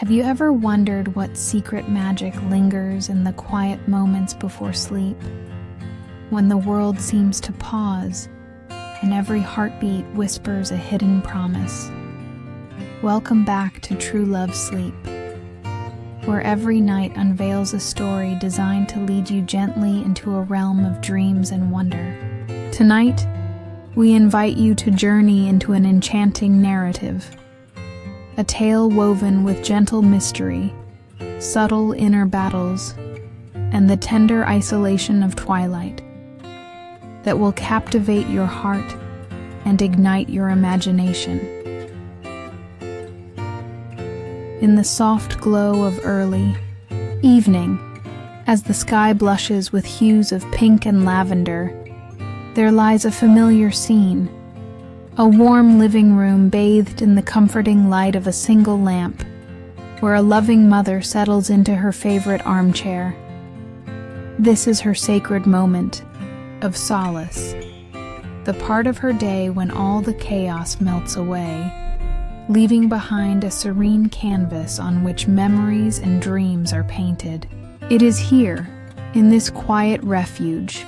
Have you ever wondered what secret magic lingers in the quiet moments before sleep, when the world seems to pause and every heartbeat whispers a hidden promise? Welcome back to True Love Sleep, where every night unveils a story designed to lead you gently into a realm of dreams and wonder. Tonight, we invite you to journey into an enchanting narrative, a tale woven with gentle mystery, subtle inner battles, and the tender isolation of twilight that will captivate your heart and ignite your imagination. In the soft glow of early evening, as the sky blushes with hues of pink and lavender, there lies a familiar scene. A warm living room bathed in the comforting light of a single lamp, where a loving mother settles into her favorite armchair. This is her sacred moment of solace, the part of her day when all the chaos melts away, leaving behind a serene canvas on which memories and dreams are painted. It is here, in this quiet refuge,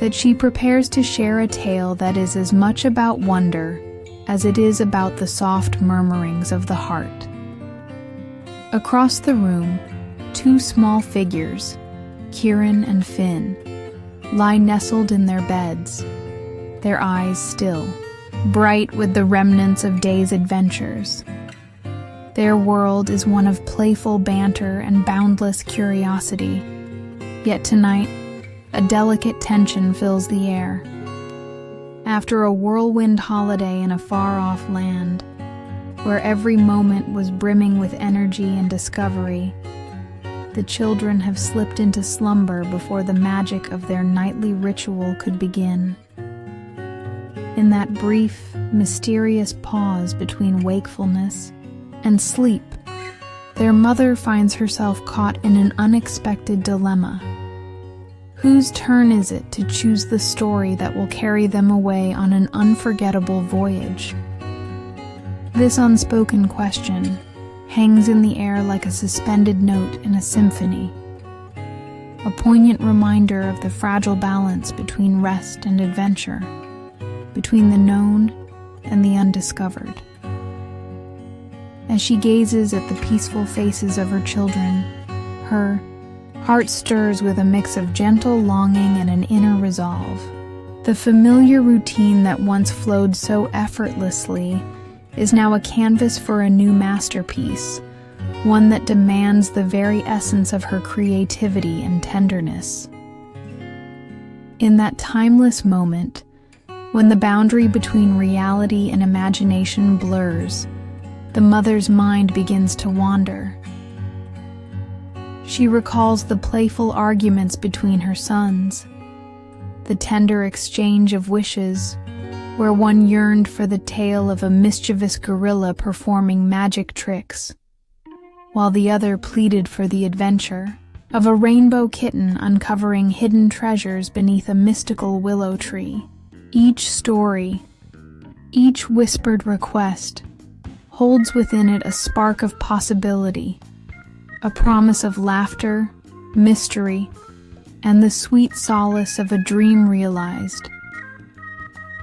that she prepares to share a tale that is as much about wonder as it is about the soft murmurings of the heart. Across the room, two small figures, Kieran and Finn, lie nestled in their beds, their eyes still, bright with the remnants of day's adventures. Their world is one of playful banter and boundless curiosity, yet tonight, a delicate tension fills the air. After a whirlwind holiday in a far-off land, where every moment was brimming with energy and discovery, the children have slipped into slumber before the magic of their nightly ritual could begin. In that brief, mysterious pause between wakefulness and sleep, their mother finds herself caught in an unexpected dilemma. Whose turn is it to choose the story that will carry them away on an unforgettable voyage? This unspoken question hangs in the air like a suspended note in a symphony, a poignant reminder of the fragile balance between rest and adventure, between the known and the undiscovered. As she gazes at the peaceful faces of her children, her heart stirs with a mix of gentle longing and an inner resolve. The familiar routine that once flowed so effortlessly is now a canvas for a new masterpiece, one that demands the very essence of her creativity and tenderness. In that timeless moment, when the boundary between reality and imagination blurs, the mother's mind begins to wander. She recalls the playful arguments between her sons, the tender exchange of wishes, where one yearned for the tale of a mischievous gorilla performing magic tricks, while the other pleaded for the adventure of a rainbow kitten uncovering hidden treasures beneath a mystical willow tree. Each story, each whispered request, holds within it a spark of possibility, a promise of laughter, mystery, and the sweet solace of a dream realized.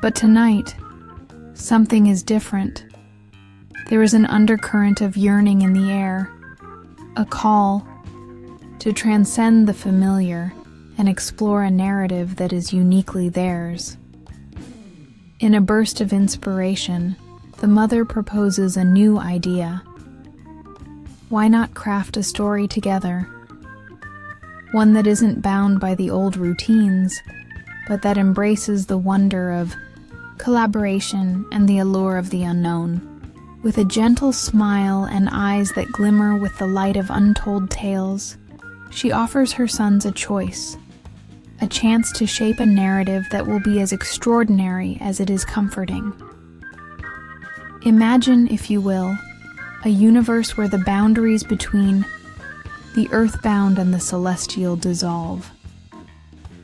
But tonight, something is different. There is an undercurrent of yearning in the air, a call to transcend the familiar and explore a narrative that is uniquely theirs. In a burst of inspiration, the mother proposes a new idea. Why not craft a story together? One that isn't bound by the old routines, but that embraces the wonder of collaboration and the allure of the unknown. With a gentle smile and eyes that glimmer with the light of untold tales, she offers her sons a choice, a chance to shape a narrative that will be as extraordinary as it is comforting. Imagine, if you will, a universe where the boundaries between the earthbound and the celestial dissolve.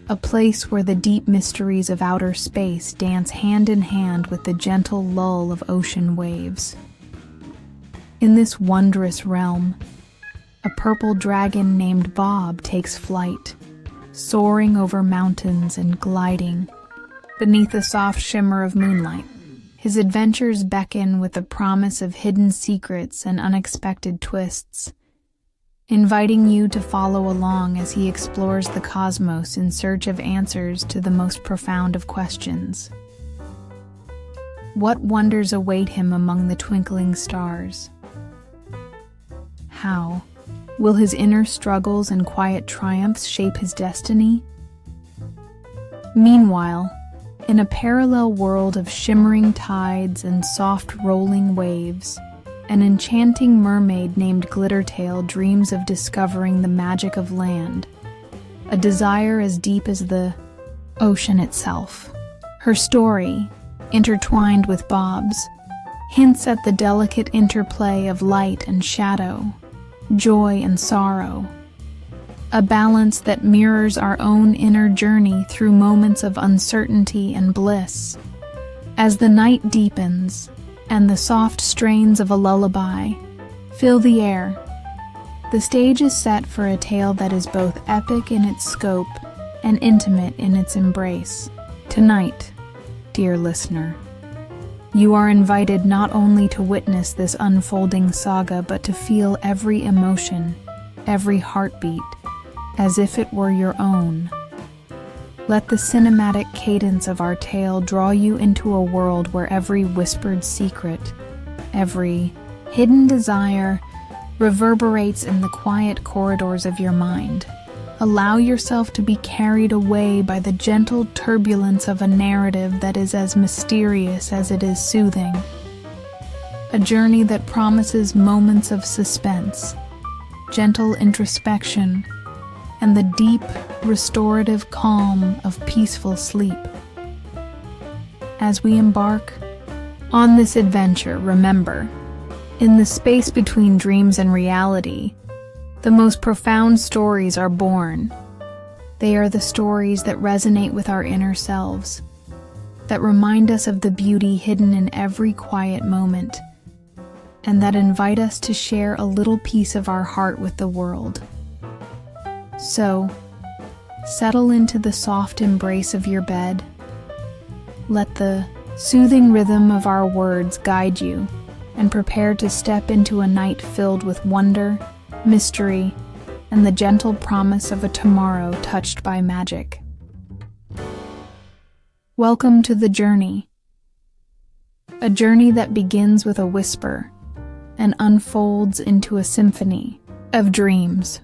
A place where the deep mysteries of outer space dance hand in hand with the gentle lull of ocean waves. In this wondrous realm, a purple dragon named Bob takes flight, soaring over mountains and gliding beneath the soft shimmer of moonlight. His adventures beckon with the promise of hidden secrets and unexpected twists, inviting you to follow along as he explores the cosmos in search of answers to the most profound of questions. What wonders await him among the twinkling stars? How will his inner struggles and quiet triumphs shape his destiny? Meanwhile, in a parallel world of shimmering tides and soft rolling waves, an enchanting mermaid named Glittertail dreams of discovering the magic of land, a desire as deep as the ocean itself. Her story, intertwined with Bob's, hints at the delicate interplay of light and shadow, joy and sorrow, a balance that mirrors our own inner journey through moments of uncertainty and bliss. As the night deepens and the soft strains of a lullaby fill the air, the stage is set for a tale that is both epic in its scope and intimate in its embrace. Tonight, dear listener, you are invited not only to witness this unfolding saga, but to feel every emotion, every heartbeat, as if it were your own. Let the cinematic cadence of our tale draw you into a world where every whispered secret, every hidden desire reverberates in the quiet corridors of your mind. Allow yourself to be carried away by the gentle turbulence of a narrative that is as mysterious as it is soothing. A journey that promises moments of suspense, gentle introspection, and the deep, restorative calm of peaceful sleep. As we embark on this adventure, remember, in the space between dreams and reality, the most profound stories are born. They are the stories that resonate with our inner selves, that remind us of the beauty hidden in every quiet moment, and that invite us to share a little piece of our heart with the world. So, settle into the soft embrace of your bed. Let the soothing rhythm of our words guide you, and prepare to step into a night filled with wonder, mystery, and the gentle promise of a tomorrow touched by magic. Welcome to the journey. A journey that begins with a whisper and unfolds into a symphony of dreams.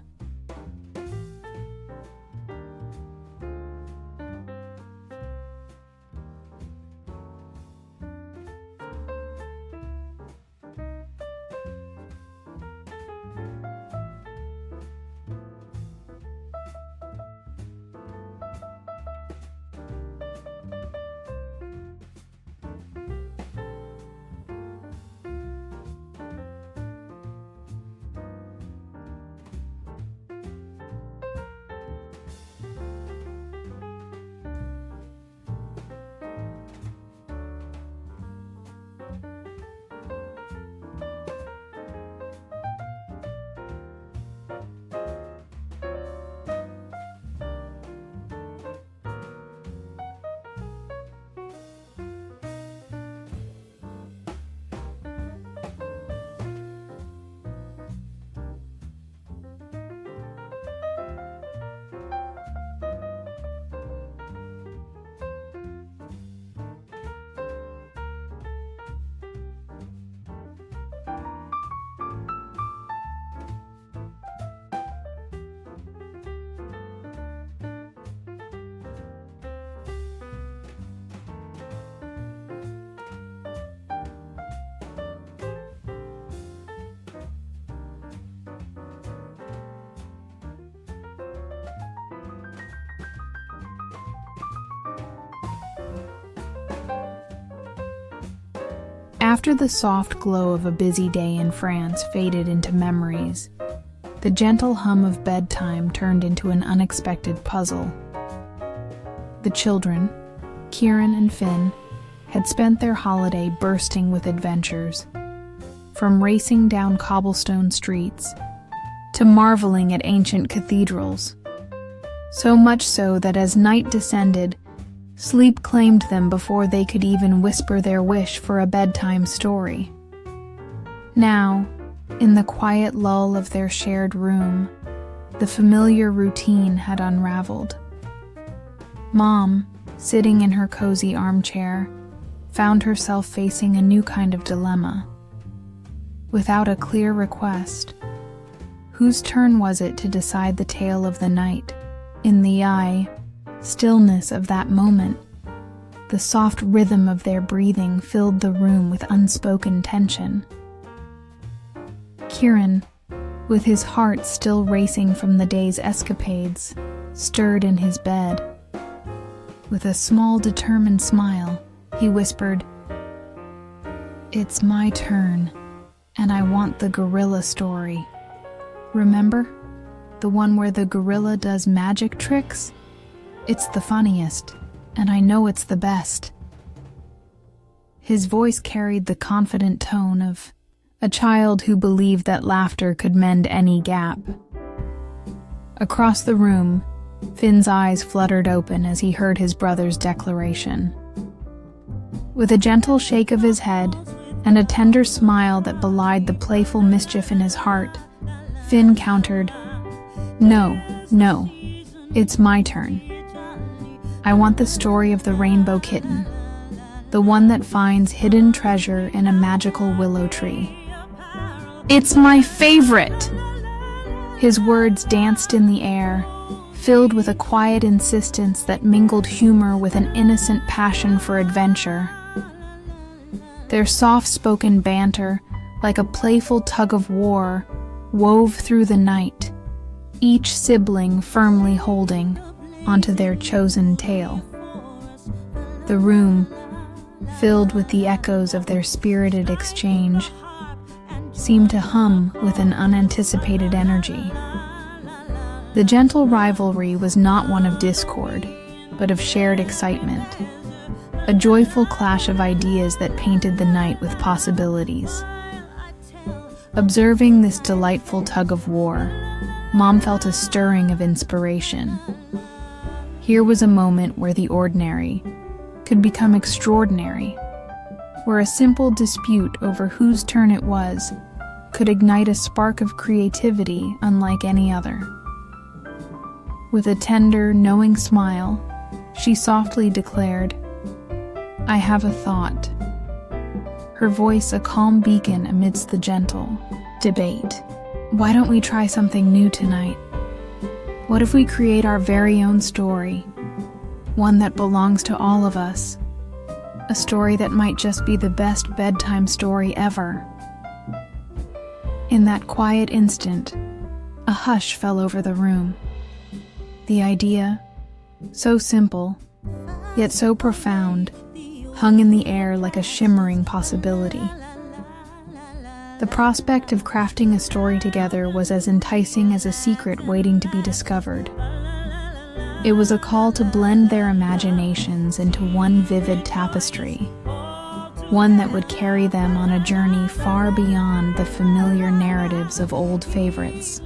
After the soft glow of a busy day in France faded into memories, the gentle hum of bedtime turned into an unexpected puzzle. The children, Kieran and Finn, had spent their holiday bursting with adventures. from racing down cobblestone streets to marveling at ancient cathedrals. So much so that as night descended, sleep claimed them before they could even whisper their wish for a bedtime story. Now, in the quiet lull of their shared room, the familiar routine had unraveled. Mom, sitting in her cozy armchair, found herself facing a new kind of dilemma. Without a clear request, whose turn was it to decide the tale of the night? In the stillness of that moment, the soft rhythm of their breathing filled the room with unspoken tension. Kieran, with his heart still racing from the day's escapades, stirred in his bed. With a small, determined smile, he whispered, "It's my turn, and I want the gorilla story. Remember? The one where the gorilla does magic tricks? It's the funniest, and I know it's the best." His voice carried the confident tone of a child who believed that laughter could mend any gap. Across the room, Finn's eyes fluttered open as he heard his brother's declaration. With a gentle shake of his head and a tender smile that belied the playful mischief in his heart, Finn countered, No, it's my turn. I want the story of the rainbow kitten, the one that finds hidden treasure in a magical willow tree." "It's my favorite!" His words danced in the air, filled with a quiet insistence that mingled humor with an innocent passion for adventure. Their soft-spoken banter, like a playful tug-of-war, wove through the night, each sibling firmly holding onto their chosen tale. The room, filled with the echoes of their spirited exchange, seemed to hum with an unanticipated energy. The gentle rivalry was not one of discord, but of shared excitement, a joyful clash of ideas that painted the night with possibilities. Observing this delightful tug-of-war, Mom felt a stirring of inspiration. Here was a moment where the ordinary could become extraordinary, where a simple dispute over whose turn it was could ignite a spark of creativity unlike any other. With a tender, knowing smile, she softly declared, "I have a thought," her voice a calm beacon amidst the gentle debate. "Why don't we try something new tonight? What if we create our very own story, one that belongs to all of us, a story that might just be the best bedtime story ever?" In that quiet instant, a hush fell over the room. The idea, so simple, yet so profound, hung in the air like a shimmering possibility. The prospect of crafting a story together was as enticing as a secret waiting to be discovered. It was a call to blend their imaginations into one vivid tapestry, one that would carry them on a journey far beyond the familiar narratives of old favorites.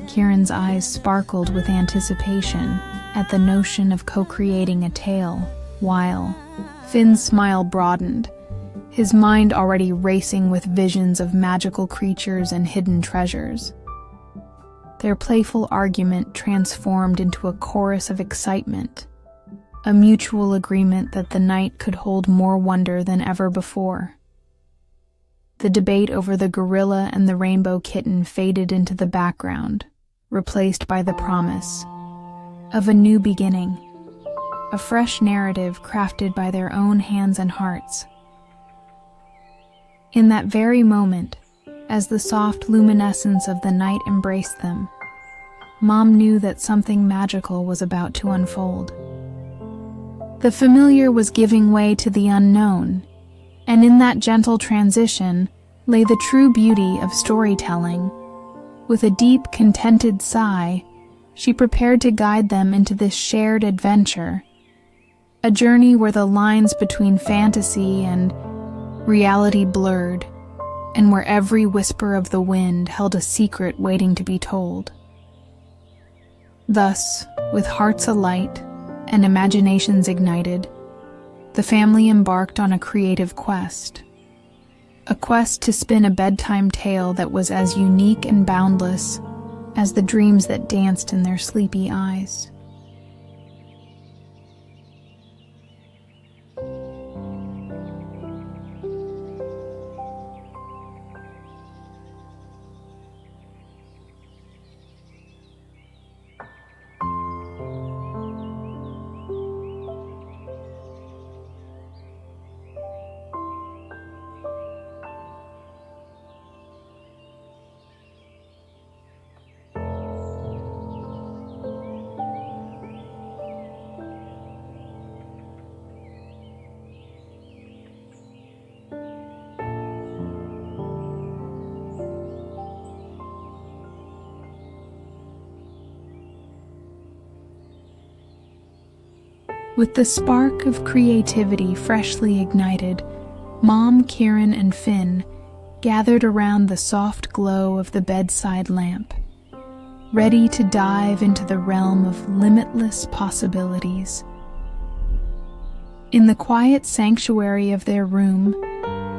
Kieran's eyes sparkled with anticipation at the notion of co-creating a tale, while Finn's smile broadened, his mind already racing with visions of magical creatures and hidden treasures. Their playful argument transformed into a chorus of excitement, a mutual agreement that the night could hold more wonder than ever before. The debate over the gorilla and the rainbow kitten faded into the background, replaced by the promise of a new beginning, a fresh narrative crafted by their own hands and hearts. In that very moment, as the soft luminescence of the night embraced them, Mom knew that something magical was about to unfold. The familiar was giving way to the unknown, and in that gentle transition lay the true beauty of storytelling. With a deep, contented sigh, she prepared to guide them into this shared adventure, a journey where the lines between fantasy and reality blurred, and where every whisper of the wind held a secret waiting to be told. Thus, with hearts alight and imaginations ignited, the family embarked on a creative quest. A quest to spin a bedtime tale that was as unique and boundless as the dreams that danced in their sleepy eyes. With the spark of creativity freshly ignited, Mom, Kieran, and Finn gathered around the soft glow of the bedside lamp, ready to dive into the realm of limitless possibilities. In the quiet sanctuary of their room,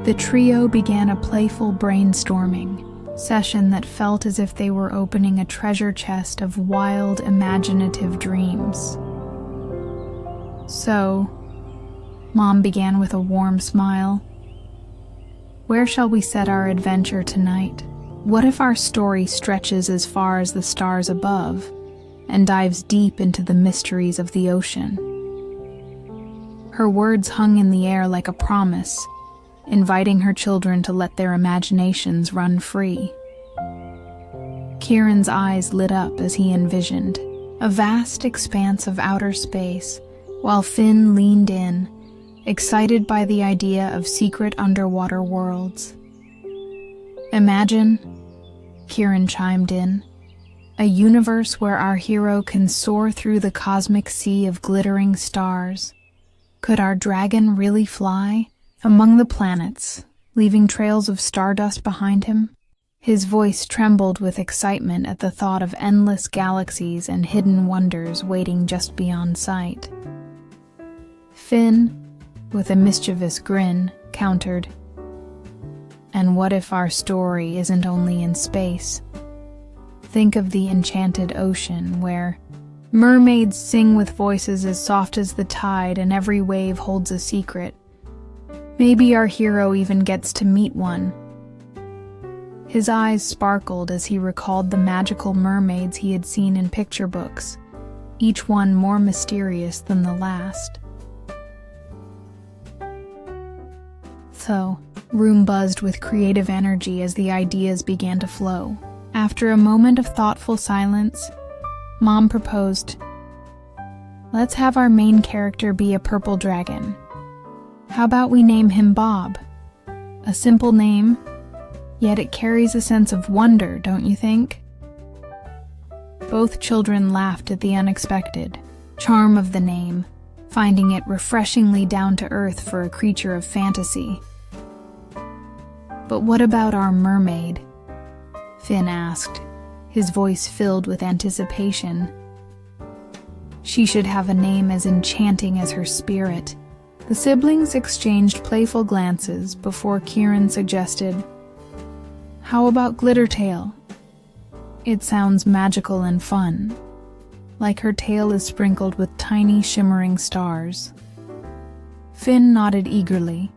the trio began a playful brainstorming session that felt as if they were opening a treasure chest of wild, imaginative dreams. So, Mom began with a warm smile. Where shall we set our adventure tonight? What if our story stretches as far as the stars above and dives deep into the mysteries of the ocean? Her words hung in the air like a promise, inviting her children to let their imaginations run free. Kieran's eyes lit up as he envisioned a vast expanse of outer space, while Finn leaned in, excited by the idea of secret underwater worlds. Imagine, Kieran chimed in, a universe where our hero can soar through the cosmic sea of glittering stars. Could our dragon really fly among the planets, leaving trails of stardust behind him? His voice trembled with excitement at the thought of endless galaxies and hidden wonders waiting just beyond sight. Finn, with a mischievous grin, countered, "And what if our story isn't only in space? Think of the enchanted ocean where mermaids sing with voices as soft as the tide and every wave holds a secret. Maybe our hero even gets to meet one." His eyes sparkled as he recalled the magical mermaids he had seen in picture books, each one more mysterious than the last. The room buzzed with creative energy as the ideas began to flow. After a moment of thoughtful silence, Mom proposed, "Let's have our main character be a purple dragon. How about we name him Bob? A simple name, yet it carries a sense of wonder, don't you think?" Both children laughed at the unexpected charm of the name, finding it refreshingly down to earth for a creature of fantasy. "But what about our mermaid?" Finn asked, his voice filled with anticipation. "She should have a name as enchanting as her spirit." The siblings exchanged playful glances before Kieran suggested, "How about Glittertail? It sounds magical and fun, like her tail is sprinkled with tiny shimmering stars." Finn nodded eagerly,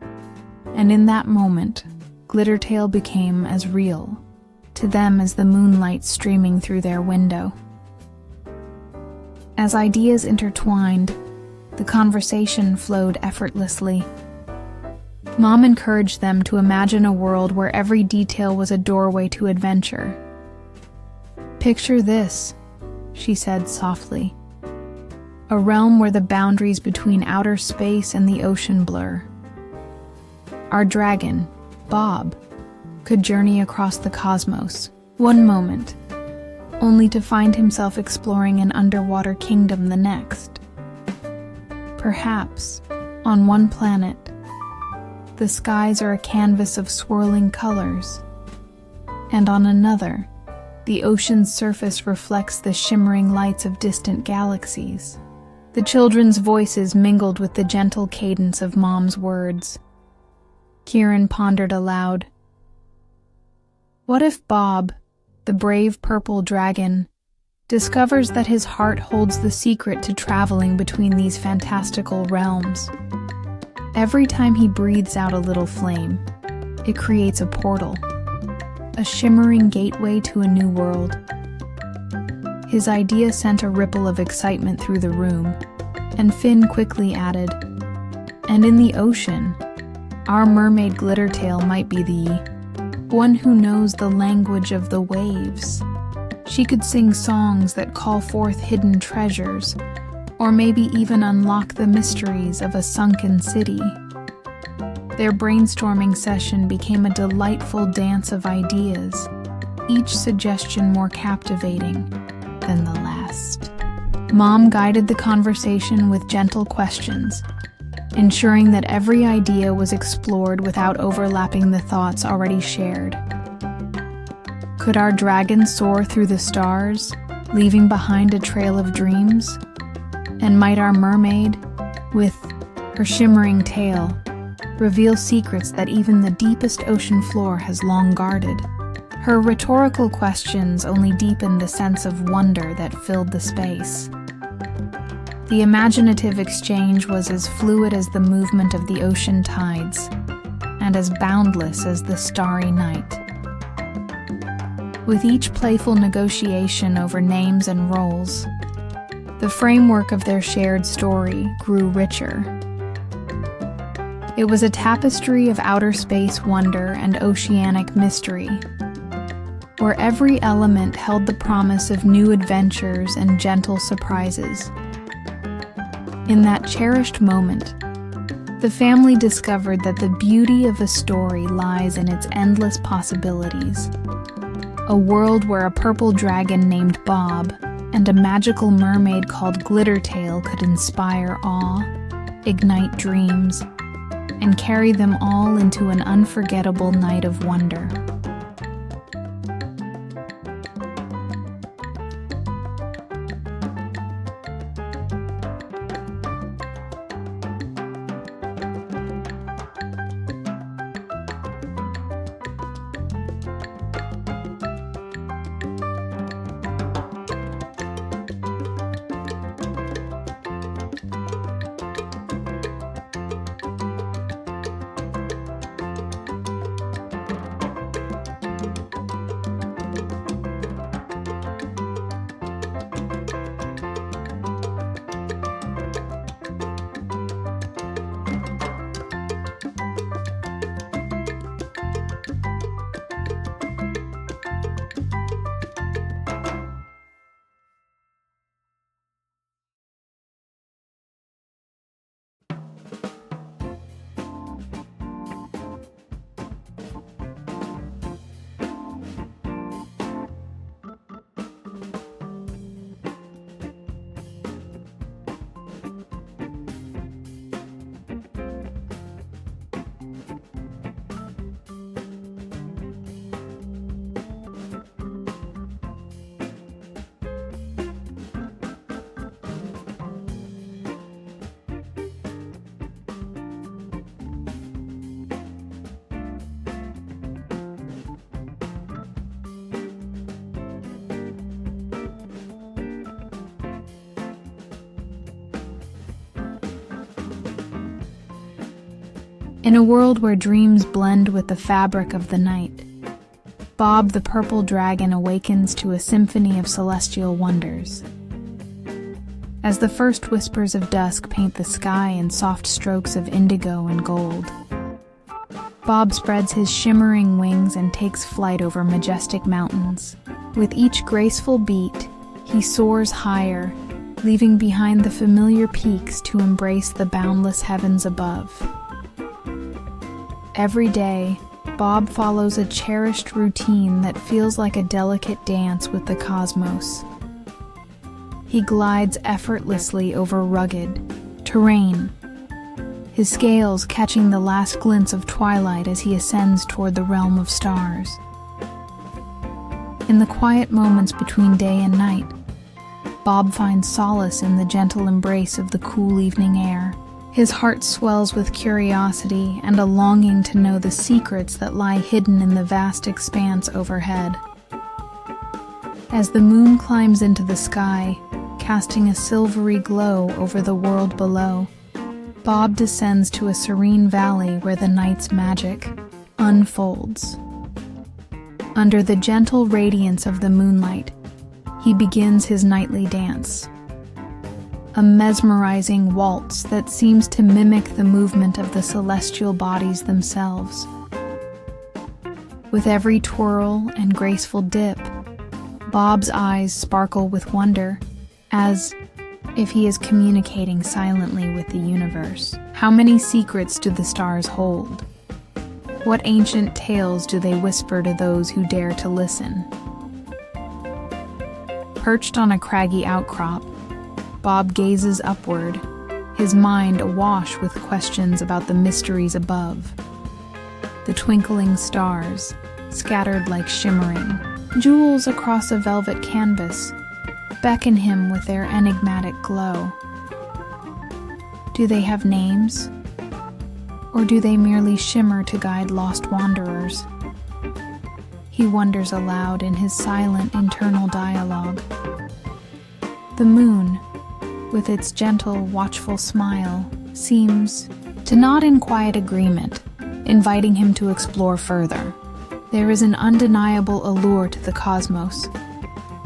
and in that moment, Glittertail became as real to them as the moonlight streaming through their window. As ideas intertwined, the conversation flowed effortlessly. Mom encouraged them to imagine a world where every detail was a doorway to adventure. "Picture this," she said softly, "a realm where the boundaries between outer space and the ocean blur. Our dragon, Bob, could journey across the cosmos, one moment, only to find himself exploring an underwater kingdom the next. Perhaps, on one planet, the skies are a canvas of swirling colors, and on another, the ocean's surface reflects the shimmering lights of distant galaxies. The children's voices mingled with the gentle cadence of Mom's words. Kieran pondered aloud. What if Bob, the brave purple dragon, discovers that his heart holds the secret to traveling between these fantastical realms? Every time he breathes out a little flame, it creates a portal, a shimmering gateway to a new world. His idea sent a ripple of excitement through the room, and Finn quickly added, "And in the ocean, our mermaid Glittertail might be the one who knows the language of the waves. She could sing songs that call forth hidden treasures, or maybe even unlock the mysteries of a sunken city." Their brainstorming session became a delightful dance of ideas, each suggestion more captivating than the last. Mom guided the conversation with gentle questions, ensuring that every idea was explored without overlapping the thoughts already shared. Could our dragon soar through the stars, leaving behind a trail of dreams? And might our mermaid, with her shimmering tail, reveal secrets that even the deepest ocean floor has long guarded? Her rhetorical questions only deepened the sense of wonder that filled the space. The imaginative exchange was as fluid as the movement of the ocean tides, and as boundless as the starry night. With each playful negotiation over names and roles, the framework of their shared story grew richer. It was a tapestry of outer space wonder and oceanic mystery, where every element held the promise of new adventures and gentle surprises. In that cherished moment, the family discovered that the beauty of a story lies in its endless possibilities. A world where a purple dragon named Bob and a magical mermaid called Glittertail could inspire awe, ignite dreams, and carry them all into an unforgettable night of wonder. In a world where dreams blend with the fabric of the night, Bob the purple dragon awakens to a symphony of celestial wonders. As the first whispers of dusk paint the sky in soft strokes of indigo and gold, Bob spreads his shimmering wings and takes flight over majestic mountains. With each graceful beat, he soars higher, leaving behind the familiar peaks to embrace the boundless heavens above. Every day, Bob follows a cherished routine that feels like a delicate dance with the cosmos. He glides effortlessly over rugged terrain, his scales catching the last glints of twilight as he ascends toward the realm of stars. In the quiet moments between day and night, Bob finds solace in the gentle embrace of the cool evening air. His heart swells with curiosity and a longing to know the secrets that lie hidden in the vast expanse overhead. As the moon climbs into the sky, casting a silvery glow over the world below, Bob descends to a serene valley where the night's magic unfolds. Under the gentle radiance of the moonlight, he begins his nightly dance, a mesmerizing waltz that seems to mimic the movement of the celestial bodies themselves. With every twirl and graceful dip, Bob's eyes sparkle with wonder, as if he is communicating silently with the universe. How many secrets do the stars hold? What ancient tales do they whisper to those who dare to listen? Perched on a craggy outcrop, Bob gazes upward, his mind awash with questions about the mysteries above. The twinkling stars, scattered like shimmering jewels across a velvet canvas, beckon him with their enigmatic glow. Do they have names? Or do they merely shimmer to guide lost wanderers? He wonders aloud in his silent internal dialogue. The moon, with its gentle, watchful smile, seems to nod in quiet agreement, inviting him to explore further. There is an undeniable allure to the cosmos,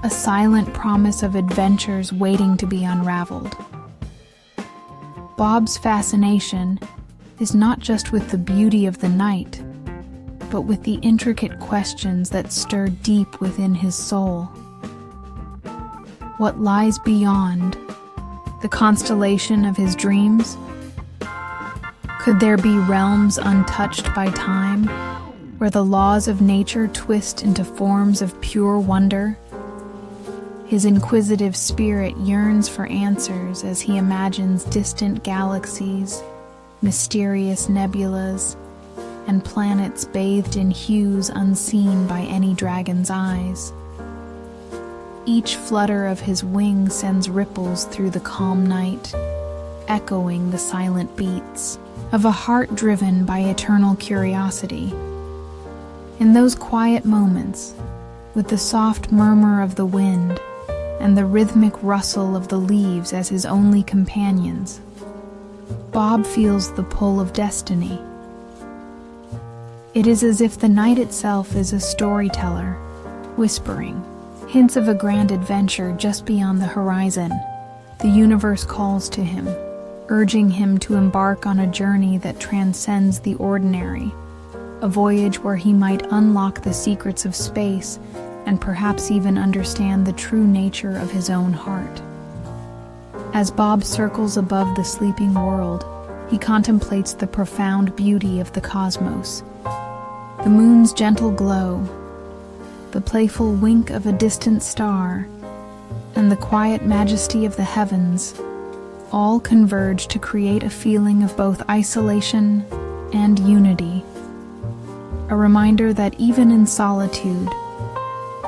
a silent promise of adventures waiting to be unraveled. Bob's fascination is not just with the beauty of the night, but with the intricate questions that stir deep within his soul. What lies beyond? The constellation of his dreams? Could there be realms untouched by time, where the laws of nature twist into forms of pure wonder? His inquisitive spirit yearns for answers as he imagines distant galaxies, mysterious nebulas, and planets bathed in hues unseen by any dragon's eyes. Each flutter of his wing sends ripples through the calm night, echoing the silent beats of a heart driven by eternal curiosity. In those quiet moments, with the soft murmur of the wind and the rhythmic rustle of the leaves as his only companions, Bob feels the pull of destiny. It is as if the night itself is a storyteller, whispering hints of a grand adventure just beyond the horizon. The universe calls to him, urging him to embark on a journey that transcends the ordinary, a voyage where he might unlock the secrets of space and perhaps even understand the true nature of his own heart. As Bob circles above the sleeping world, he contemplates the profound beauty of the cosmos. The moon's gentle glow, the playful wink of a distant star, and the quiet majesty of the heavens all converge to create a feeling of both isolation and unity. A reminder that even in solitude,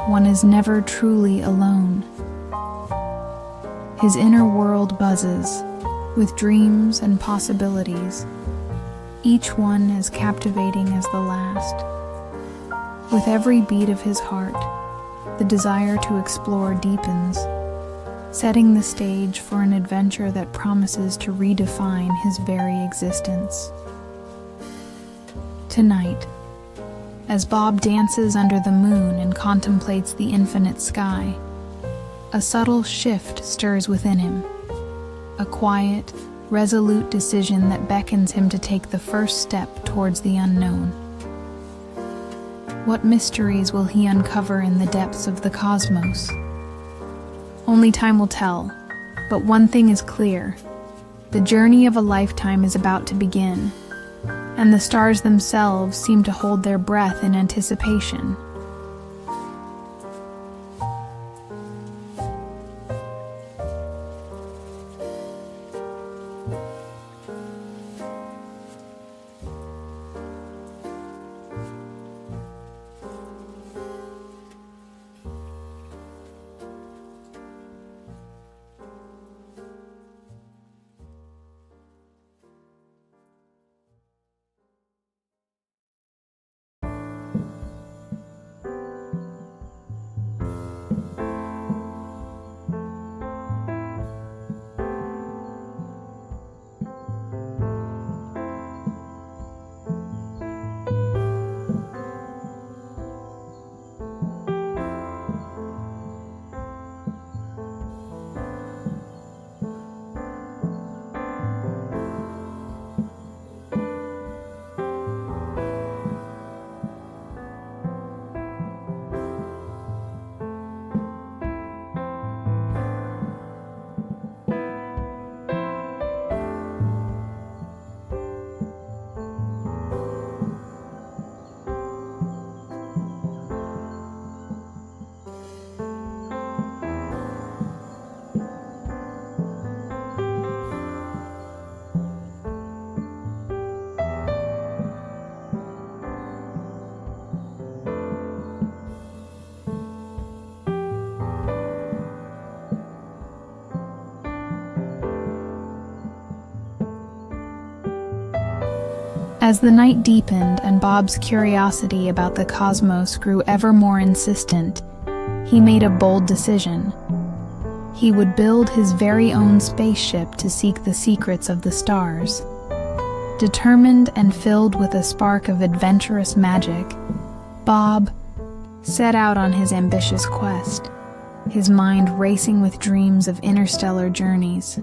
one is never truly alone. His inner world buzzes with dreams and possibilities, each one as captivating as the last. With every beat of his heart, the desire to explore deepens, setting the stage for an adventure that promises to redefine his very existence. Tonight, as Bob dances under the moon and contemplates the infinite sky, a subtle shift stirs within him, a quiet, resolute decision that beckons him to take the first step towards the unknown. What mysteries will he uncover in the depths of the cosmos? Only time will tell, but one thing is clear: the journey of a lifetime is about to begin, and the stars themselves seem to hold their breath in anticipation. As the night deepened and Bob's curiosity about the cosmos grew ever more insistent, he made a bold decision. He would build his very own spaceship to seek the secrets of the stars. Determined and filled with a spark of adventurous magic, Bob set out on his ambitious quest, his mind racing with dreams of interstellar journeys.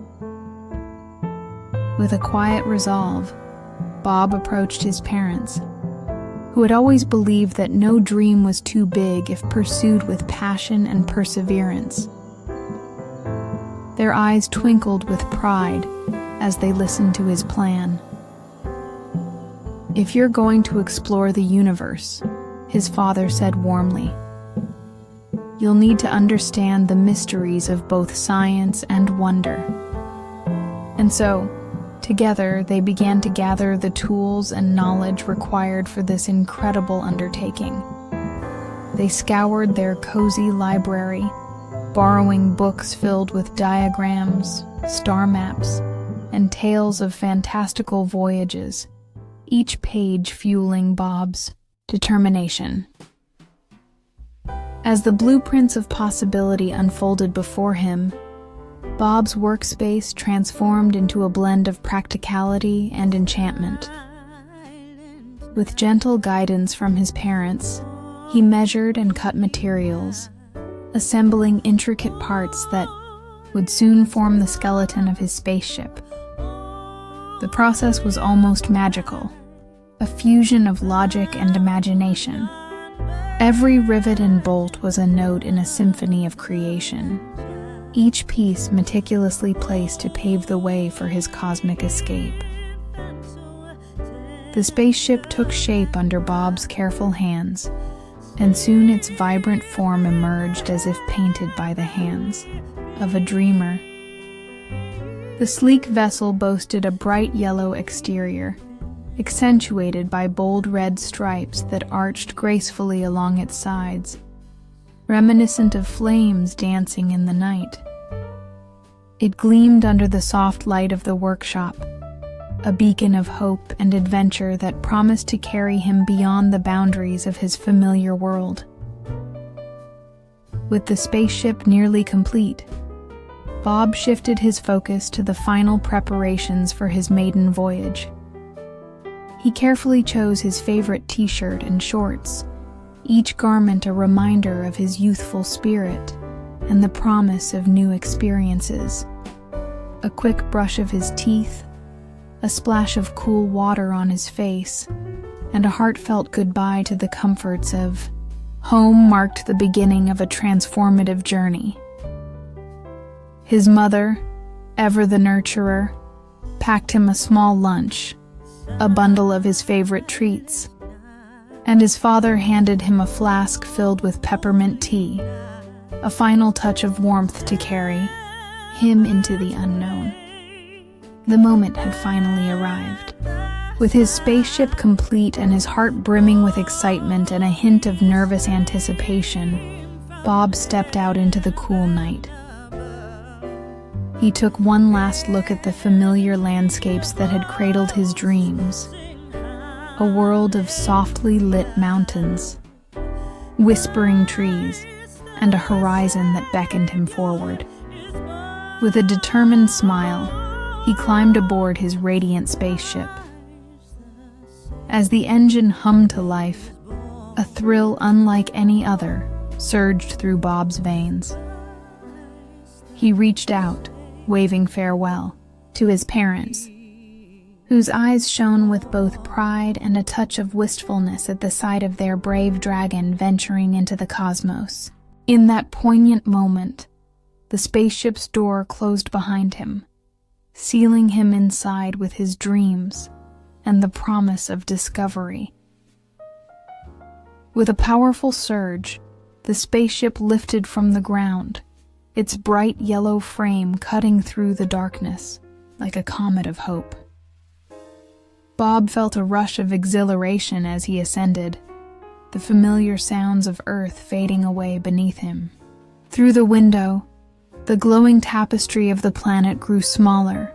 With a quiet resolve, Bob approached his parents, who had always believed that no dream was too big if pursued with passion and perseverance. Their eyes twinkled with pride as they listened to his plan. "If you're going to explore the universe," his father said warmly, "you'll need to understand the mysteries of both science and wonder." And so, together, they began to gather the tools and knowledge required for this incredible undertaking. They scoured their cozy library, borrowing books filled with diagrams, star maps, and tales of fantastical voyages, each page fueling Bob's determination. As the blueprints of possibility unfolded before him, Bob's workspace transformed into a blend of practicality and enchantment. With gentle guidance from his parents, he measured and cut materials, assembling intricate parts that would soon form the skeleton of his spaceship. The process was almost magical, a fusion of logic and imagination. Every rivet and bolt was a note in a symphony of creation, each piece meticulously placed to pave the way for his cosmic escape. The spaceship took shape under Bob's careful hands, and soon its vibrant form emerged as if painted by the hands of a dreamer. The sleek vessel boasted a bright yellow exterior, accentuated by bold red stripes that arched gracefully along its sides, reminiscent of flames dancing in the night. It gleamed under the soft light of the workshop, a beacon of hope and adventure that promised to carry him beyond the boundaries of his familiar world. With the spaceship nearly complete, Bob shifted his focus to the final preparations for his maiden voyage. He carefully chose his favorite t-shirt and shorts, each garment a reminder of his youthful spirit and the promise of new experiences. A quick brush of his teeth, a splash of cool water on his face, and a heartfelt goodbye to the comforts of home marked the beginning of a transformative journey. His mother, ever the nurturer, packed him a small lunch, a bundle of his favorite treats, and his father handed him a flask filled with peppermint tea, a final touch of warmth to carry him into the unknown. The moment had finally arrived. With his spaceship complete and his heart brimming with excitement and a hint of nervous anticipation, Bob stepped out into the cool night. He took one last look at the familiar landscapes that had cradled his dreams, a world of softly lit mountains, whispering trees, and a horizon that beckoned him forward. With a determined smile, he climbed aboard his radiant spaceship. As the engine hummed to life, a thrill unlike any other surged through Bob's veins. He reached out, waving farewell to his parents, whose eyes shone with both pride and a touch of wistfulness at the sight of their brave dragon venturing into the cosmos. In that poignant moment, the spaceship's door closed behind him, sealing him inside with his dreams and the promise of discovery. With a powerful surge, the spaceship lifted from the ground, its bright yellow frame cutting through the darkness like a comet of hope. Bob felt a rush of exhilaration as he ascended, the familiar sounds of Earth fading away beneath him. Through the window, the glowing tapestry of the planet grew smaller,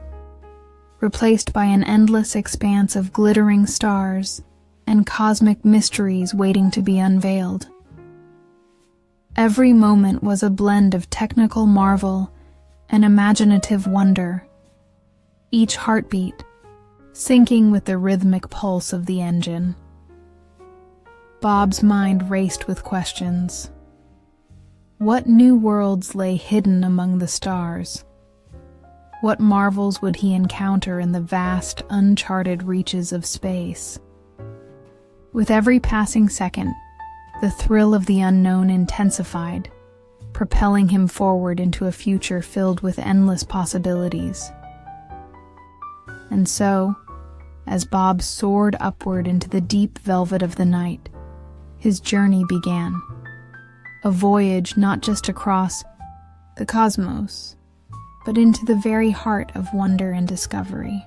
replaced by an endless expanse of glittering stars and cosmic mysteries waiting to be unveiled. Every moment was a blend of technical marvel and imaginative wonder, each heartbeat syncing with the rhythmic pulse of the engine. Bob's mind raced with questions. What new worlds lay hidden among the stars? What marvels would he encounter in the vast, uncharted reaches of space? With every passing second, the thrill of the unknown intensified, propelling him forward into a future filled with endless possibilities. And so, as Bob soared upward into the deep velvet of the night, his journey began. A voyage not just across the cosmos, but into the very heart of wonder and discovery.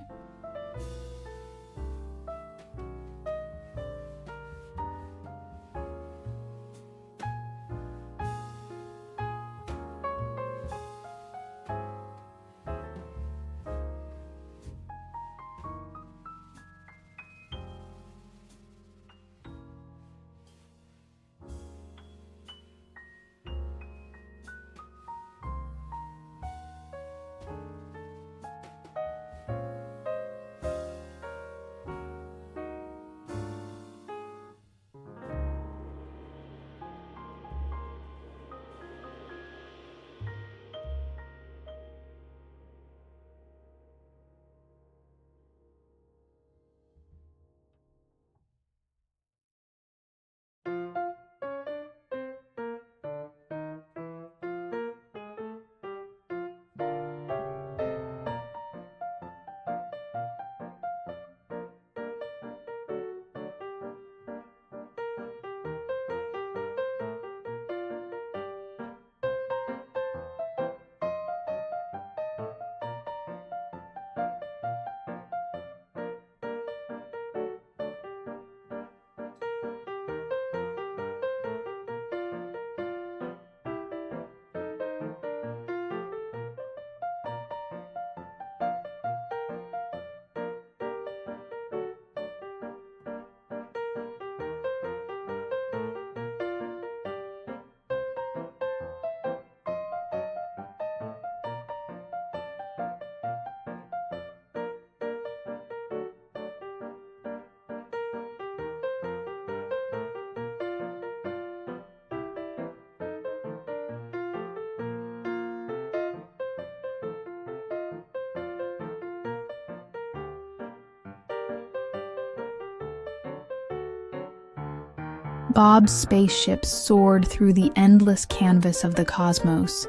Bob's spaceship soared through the endless canvas of the cosmos,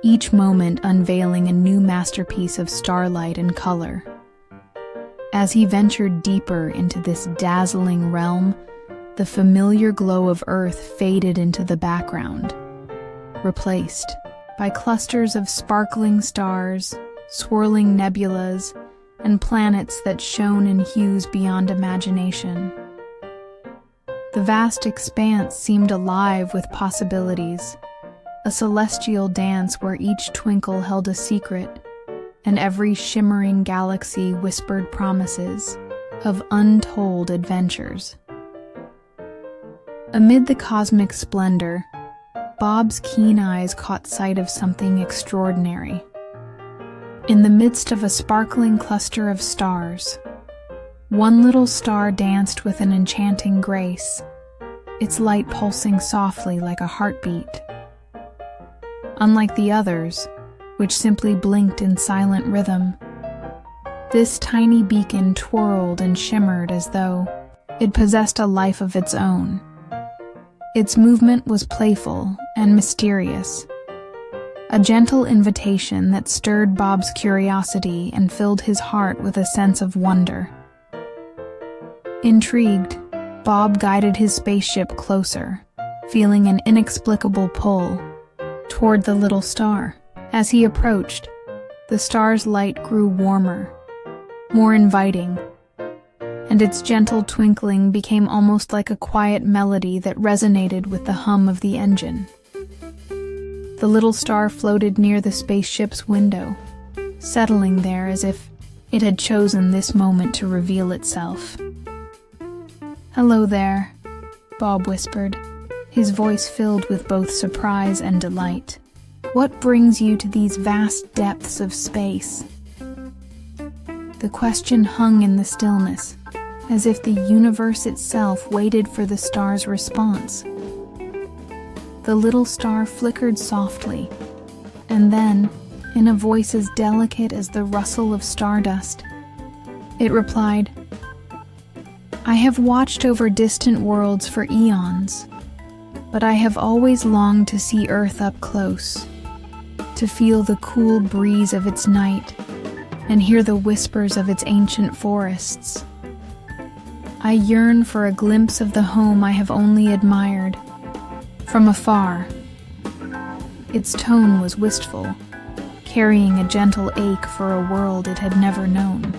each moment unveiling a new masterpiece of starlight and color. As he ventured deeper into this dazzling realm, the familiar glow of Earth faded into the background, replaced by clusters of sparkling stars, swirling nebulas, and planets that shone in hues beyond imagination. The vast expanse seemed alive with possibilities, a celestial dance where each twinkle held a secret, and every shimmering galaxy whispered promises of untold adventures. Amid the cosmic splendor, Bob's keen eyes caught sight of something extraordinary. In the midst of a sparkling cluster of stars, one little star danced with an enchanting grace, its light pulsing softly like a heartbeat. Unlike the others, which simply blinked in silent rhythm, this tiny beacon twirled and shimmered as though it possessed a life of its own. Its movement was playful and mysterious, a gentle invitation that stirred Bob's curiosity and filled his heart with a sense of wonder. Intrigued, Bob guided his spaceship closer, feeling an inexplicable pull toward the little star. As he approached, the star's light grew warmer, more inviting, and its gentle twinkling became almost like a quiet melody that resonated with the hum of the engine. The little star floated near the spaceship's window, settling there as if It had chosen this moment to reveal itself. "Hello there," Bob whispered, his voice filled with both surprise and delight. "What brings you to these vast depths of space?" The question hung in the stillness, as if the universe itself waited for the star's response. The little star flickered softly, and then, in a voice as delicate as the rustle of stardust, it replied, "I have watched over distant worlds for eons, but I have always longed to see Earth up close, to feel the cool breeze of its night and hear the whispers of its ancient forests. I yearn for a glimpse of the home I have only admired from afar." Its tone was wistful, carrying a gentle ache for a world it had never known.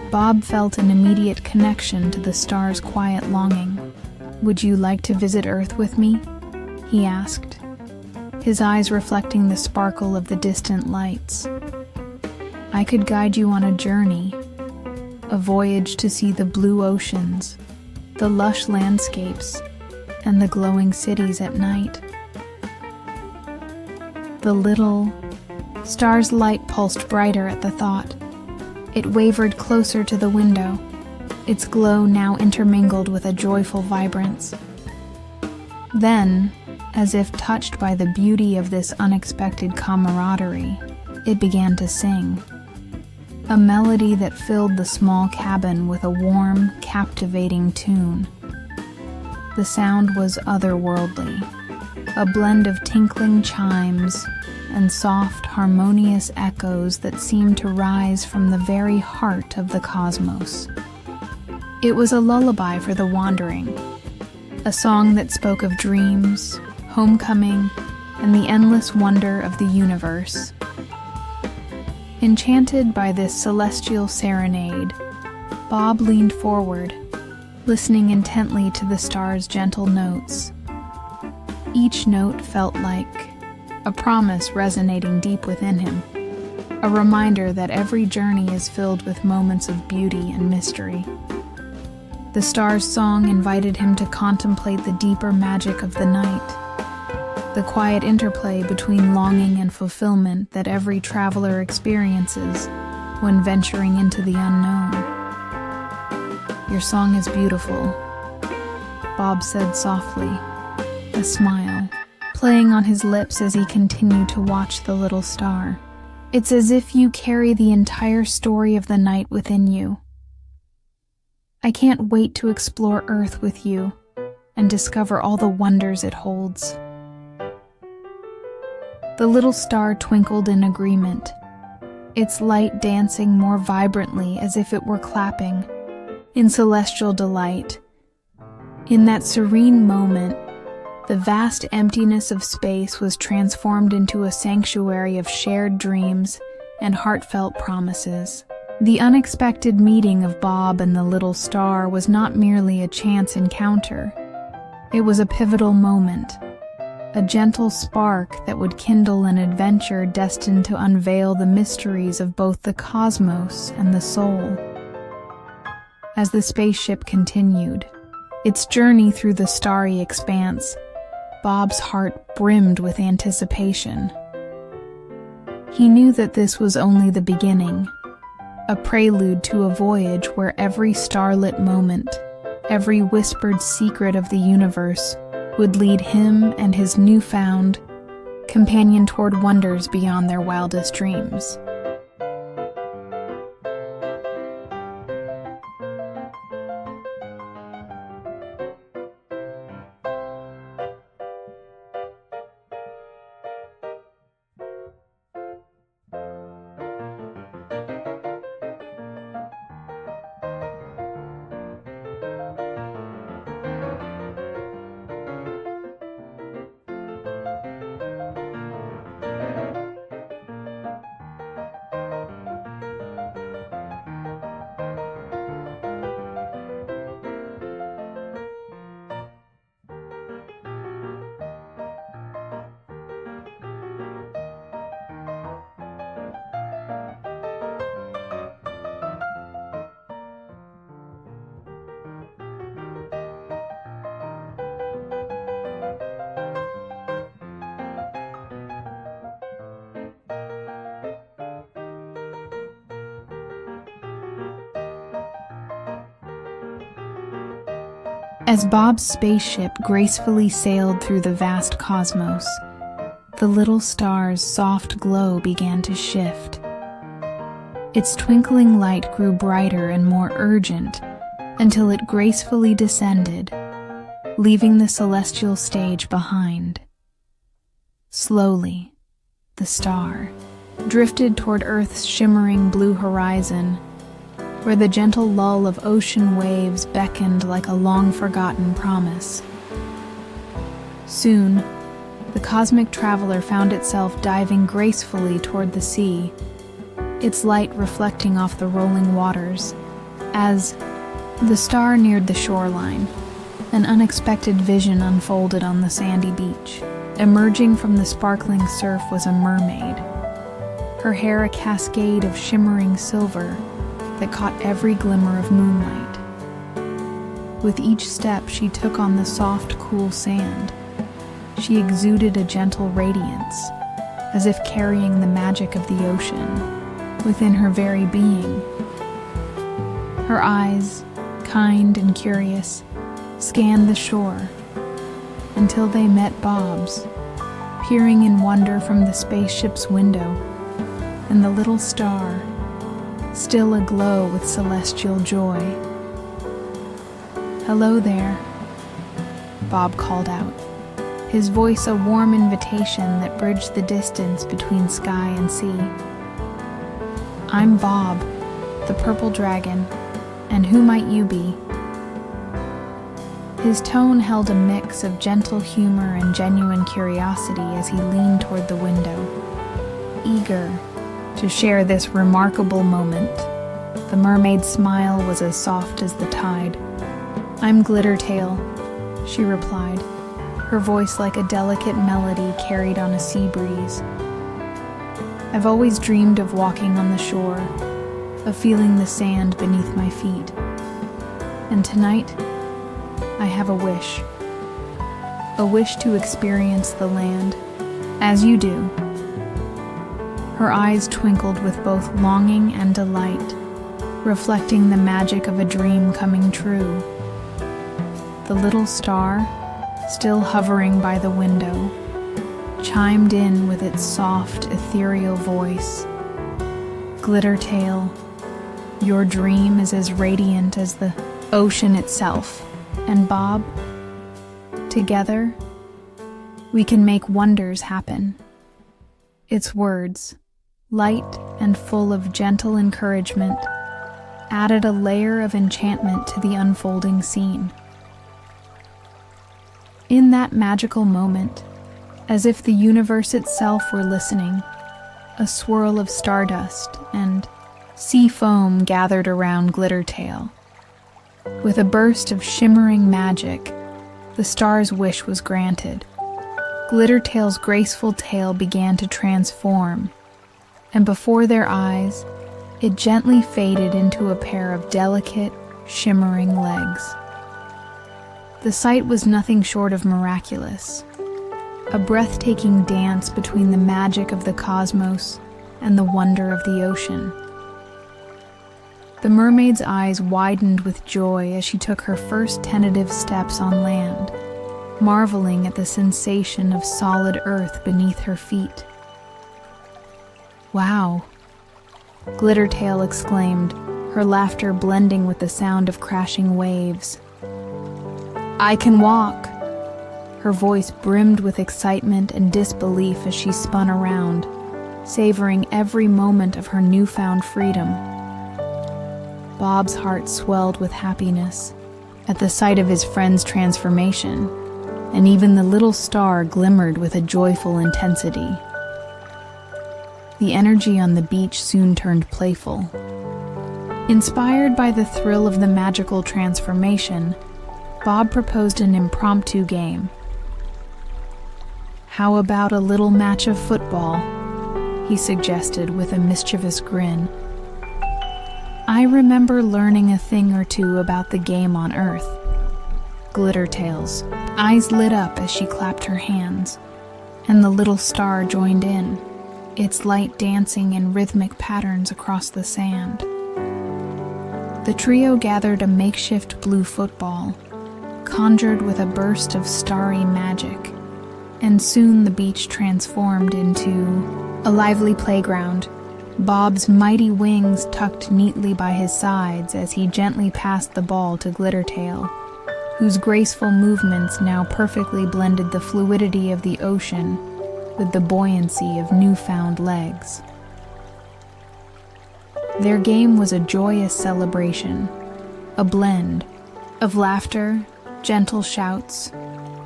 Bob felt an immediate connection to the star's quiet longing. "Would you like to visit Earth with me?" he asked, his eyes reflecting the sparkle of the distant lights. "I could guide you on a journey, a voyage to see the blue oceans, the lush landscapes, and the glowing cities at night." The little star's light pulsed brighter at the thought. It wavered closer to the window, its glow now intermingled with a joyful vibrance. Then, as if touched by the beauty of this unexpected camaraderie, it began to sing, a melody that filled the small cabin with a warm, captivating tune. The sound was otherworldly, a blend of tinkling chimes and soft, harmonious echoes that seemed to rise from the very heart of the cosmos. It was a lullaby for the wandering, a song that spoke of dreams, homecoming, and the endless wonder of the universe. Enchanted by this celestial serenade, Bob leaned forward, listening intently to the star's gentle notes. Each note felt like a promise resonating deep within him, a reminder that every journey is filled with moments of beauty and mystery. The star's song invited him to contemplate the deeper magic of the night, the quiet interplay between longing and fulfillment that every traveler experiences when venturing into the unknown. "Your song is beautiful," Bob said softly, a smile playing on his lips as he continued to watch the little star. "It's as if you carry the entire story of the night within you. I can't wait to explore Earth with you and discover all the wonders it holds." The little star twinkled in agreement, its light dancing more vibrantly as if it were clapping, in celestial delight. In that serene moment, the vast emptiness of space was transformed into a sanctuary of shared dreams and heartfelt promises. The unexpected meeting of Bob and the little star was not merely a chance encounter. It was a pivotal moment, a gentle spark that would kindle an adventure destined to unveil the mysteries of both the cosmos and the soul. As the spaceship continued its journey through the starry expanse, Bob's heart brimmed with anticipation. He knew that this was only the beginning, a prelude to a voyage where every starlit moment, every whispered secret of the universe, would lead him and his newfound companion toward wonders beyond their wildest dreams. As Bob's spaceship gracefully sailed through the vast cosmos, the little star's soft glow began to shift. Its twinkling light grew brighter and more urgent until it gracefully descended, leaving the celestial stage behind. Slowly, the star drifted toward Earth's shimmering blue horizon, where the gentle lull of ocean waves beckoned like a long-forgotten promise. Soon, the cosmic traveler found itself diving gracefully toward the sea, its light reflecting off the rolling waters. As the star neared the shoreline, an unexpected vision unfolded on the sandy beach. Emerging from the sparkling surf was a mermaid, her hair a cascade of shimmering silver that caught every glimmer of moonlight. With each step she took on the soft, cool sand, she exuded a gentle radiance, as if carrying the magic of the ocean within her very being. Her eyes, kind and curious, scanned the shore until they met Bob's, peering in wonder from the spaceship's window, and the little star, still aglow with celestial joy. "Hello there," Bob called out, his voice a warm invitation that bridged the distance between sky and sea. "I'm Bob, the purple dragon, and who might you be?" His tone held a mix of gentle humor and genuine curiosity as he leaned toward the window, eager to share this remarkable moment. The mermaid's smile was as soft as the tide. "I'm Glittertail," she replied, her voice like a delicate melody carried on a sea breeze. "I've always dreamed of walking on the shore, of feeling the sand beneath my feet. And tonight, I have a wish to experience the land, as you do." Her eyes twinkled with both longing and delight, reflecting the magic of a dream coming true. The little star, still hovering by the window, chimed in with its soft, ethereal voice. "Glittertail, your dream is as radiant as the ocean itself. And Bob, together, we can make wonders happen." Its words, light and full of gentle encouragement, added a layer of enchantment to the unfolding scene. In that magical moment, as if the universe itself were listening, a swirl of stardust and sea foam gathered around Glittertail. With a burst of shimmering magic, the star's wish was granted. Glittertail's graceful tail began to transform, and before their eyes, it gently faded into a pair of delicate, shimmering legs. The sight was nothing short of miraculous, a breathtaking dance between the magic of the cosmos and the wonder of the ocean. The mermaid's eyes widened with joy as she took her first tentative steps on land, marveling at the sensation of solid earth beneath her feet. "Wow," Glittertail exclaimed, her laughter blending with the sound of crashing waves. "I can walk!" Her voice brimmed with excitement and disbelief as she spun around, savoring every moment of her newfound freedom. Bob's heart swelled with happiness at the sight of his friend's transformation, and even the little star glimmered with a joyful intensity. The energy on the beach soon turned playful. Inspired by the thrill of the magical transformation, Bob proposed an impromptu game. "How about a little match of football?" he suggested with a mischievous grin. "I remember learning a thing or two about the game on Earth." Glittertail's eyes lit up as she clapped her hands, and the little star joined in, its light dancing in rhythmic patterns across the sand. The trio gathered a makeshift blue football, conjured with a burst of starry magic, and soon the beach transformed into a lively playground, Bob's mighty wings tucked neatly by his sides as he gently passed the ball to Glittertail, whose graceful movements now perfectly blended the fluidity of the ocean with the buoyancy of newfound legs. Their game was a joyous celebration, a blend of laughter, gentle shouts,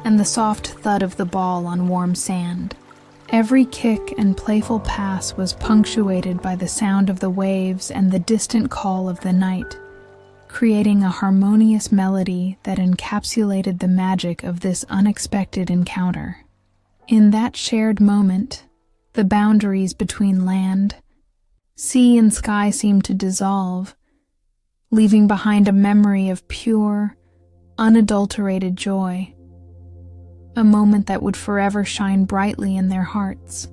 and the soft thud of the ball on warm sand. Every kick and playful pass was punctuated by the sound of the waves and the distant call of the night, creating a harmonious melody that encapsulated the magic of this unexpected encounter. In that shared moment, the boundaries between land, sea, and sky seemed to dissolve, leaving behind a memory of pure, unadulterated joy, a moment that would forever shine brightly in their hearts.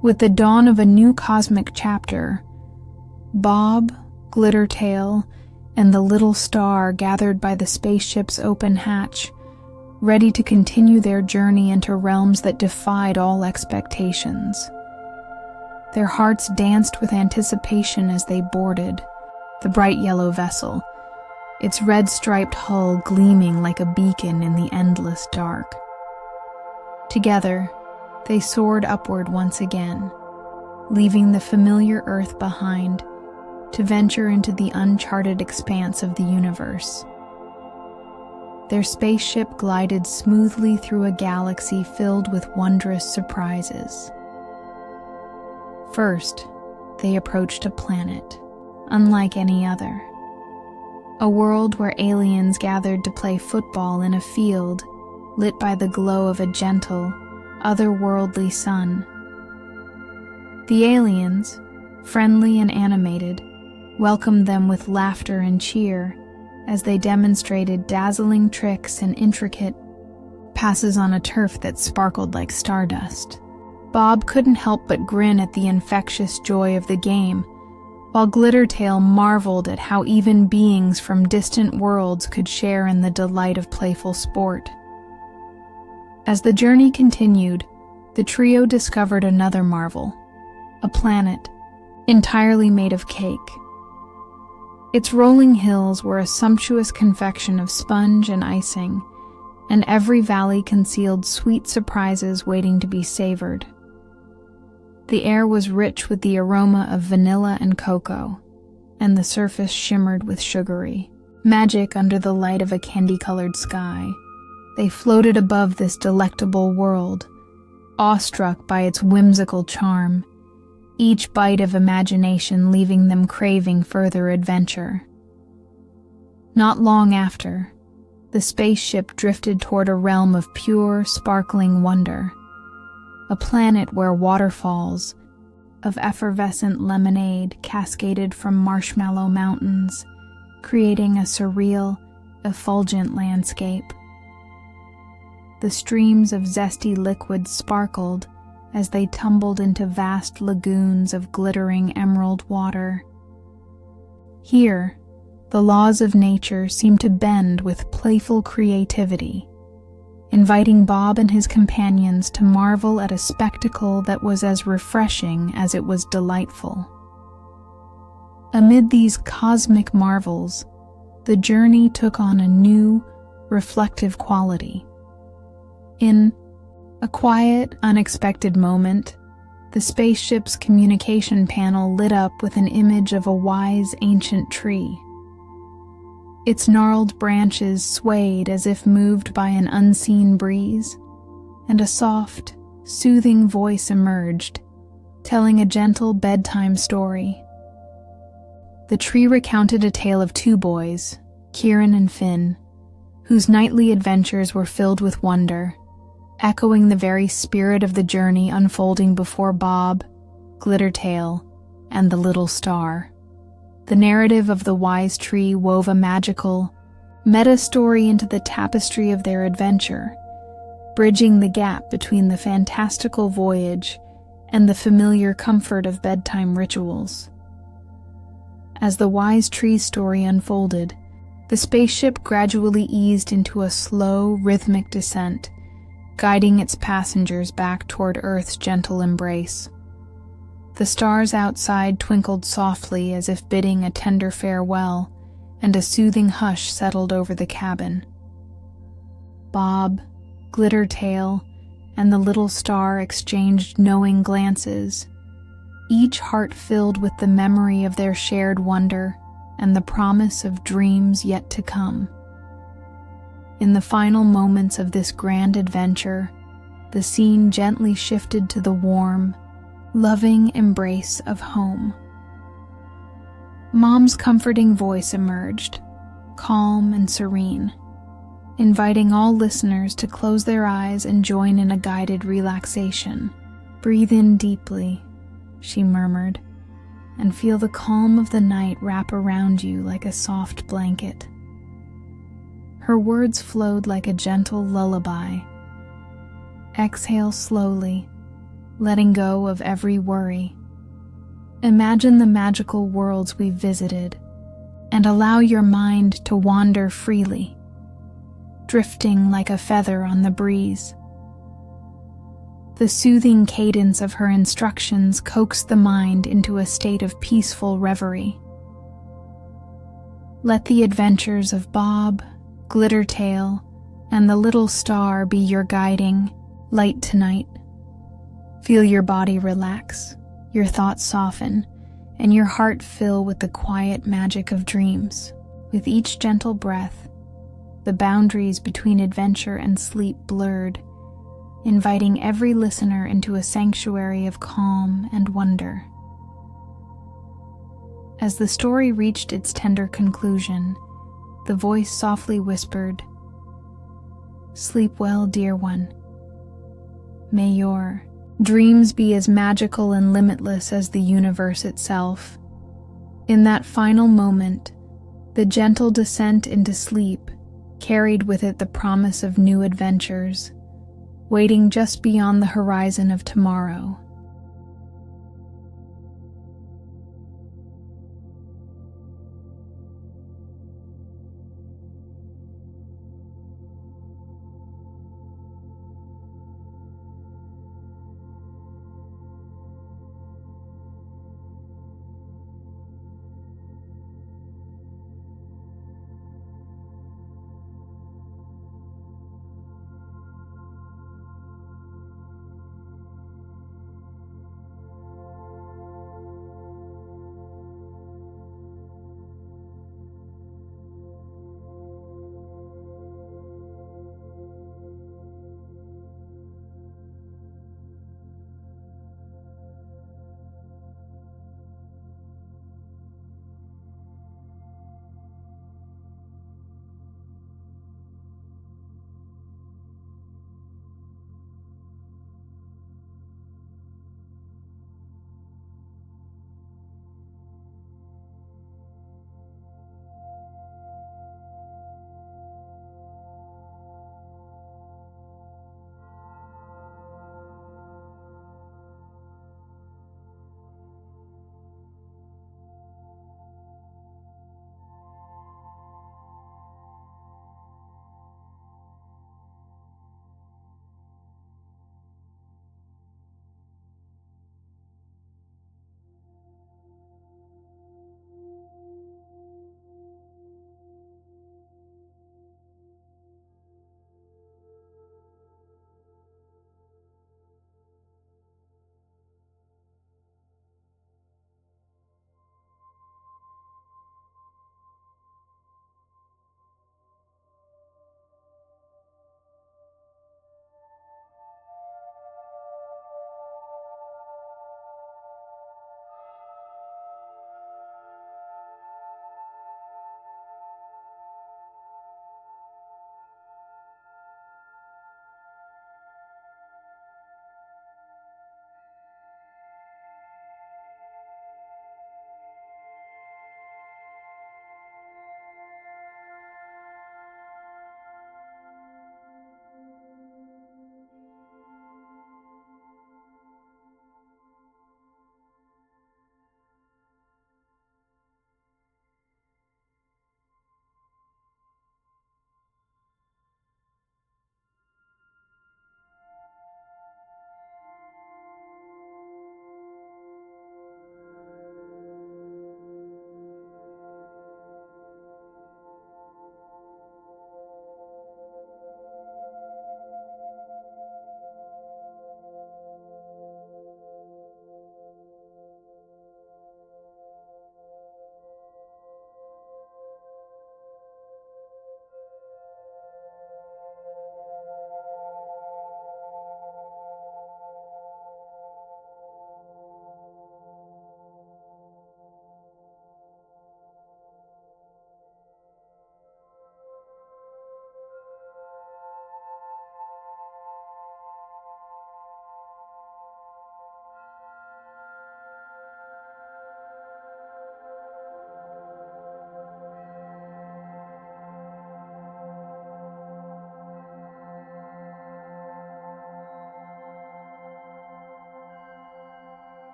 With the dawn of a new cosmic chapter, Bob, Glittertail, and the little star gathered by the spaceship's open hatch, ready to continue their journey into realms that defied all expectations. Their hearts danced with anticipation as they boarded the bright yellow vessel, its red-striped hull gleaming like a beacon in the endless dark. Together, they soared upward once again, leaving the familiar Earth behind to venture into the uncharted expanse of the universe. Their spaceship glided smoothly through a galaxy filled with wondrous surprises. First, they approached a planet, unlike any other. A world where aliens gathered to play football in a field lit by the glow of a gentle, otherworldly sun. The aliens, friendly and animated, welcomed them with laughter and cheer as they demonstrated dazzling tricks and intricate passes on a turf that sparkled like stardust. Bob couldn't help but grin at the infectious joy of the game, while Glittertail marveled at how even beings from distant worlds could share in the delight of playful sport. As the journey continued, the trio discovered another marvel, a planet entirely made of cake. Its rolling hills were a sumptuous confection of sponge and icing, and every valley concealed sweet surprises waiting to be savored. The air was rich with the aroma of vanilla and cocoa, and the surface shimmered with sugary magic under the light of a candy-colored sky. They floated above this delectable world, awestruck by its whimsical charm, each bite of imagination leaving them craving further adventure. Not long after, the spaceship drifted toward a realm of pure, sparkling wonder, a planet where waterfalls of effervescent lemonade cascaded from marshmallow mountains, creating a surreal, effulgent landscape. The streams of zesty liquid sparkled as they tumbled into vast lagoons of glittering emerald water. Here, the laws of nature seemed to bend with playful creativity, inviting Bob and his companions to marvel at a spectacle that was as refreshing as it was delightful. Amid these cosmic marvels, the journey took on a new, reflective quality. In a quiet, unexpected moment, the spaceship's communication panel lit up with an image of a wise ancient tree. Its gnarled branches swayed as if moved by an unseen breeze, and a soft, soothing voice emerged, telling a gentle bedtime story. The tree recounted a tale of two boys, Kieran and Finn, whose nightly adventures were filled with wonder, echoing the very spirit of the journey unfolding before Bob, Glittertail, and the little star. The narrative of the wise tree wove a magical, meta-story into the tapestry of their adventure, bridging the gap between the fantastical voyage and the familiar comfort of bedtime rituals. As the wise tree story unfolded, the spaceship gradually eased into a slow, rhythmic descent, guiding its passengers back toward Earth's gentle embrace. The stars outside twinkled softly as if bidding a tender farewell, and a soothing hush settled over the cabin. Bob, Glittertail, and the little star exchanged knowing glances, each heart filled with the memory of their shared wonder and the promise of dreams yet to come. In the final moments of this grand adventure, the scene gently shifted to the warm, loving embrace of home. Mom's comforting voice emerged, calm and serene, inviting all listeners to close their eyes and join in a guided relaxation. "Breathe in deeply," she murmured, "and feel the calm of the night wrap around you like a soft blanket." Her words flowed like a gentle lullaby. Exhale slowly, letting go of every worry. Imagine the magical worlds we've visited, and allow your mind to wander freely, drifting like a feather on the breeze. The soothing cadence of her instructions coaxed the mind into a state of peaceful reverie. Let the adventures of Bob, Glittertail, and the little star be your guiding light tonight. Feel your body relax, your thoughts soften, and your heart fill with the quiet magic of dreams. With each gentle breath, the boundaries between adventure and sleep blurred, inviting every listener into a sanctuary of calm and wonder. As the story reached its tender conclusion, the voice softly whispered, "Sleep well, dear one. May your dreams be as magical and limitless as the universe itself." In that final moment, the gentle descent into sleep carried with it the promise of new adventures, waiting just beyond the horizon of tomorrow.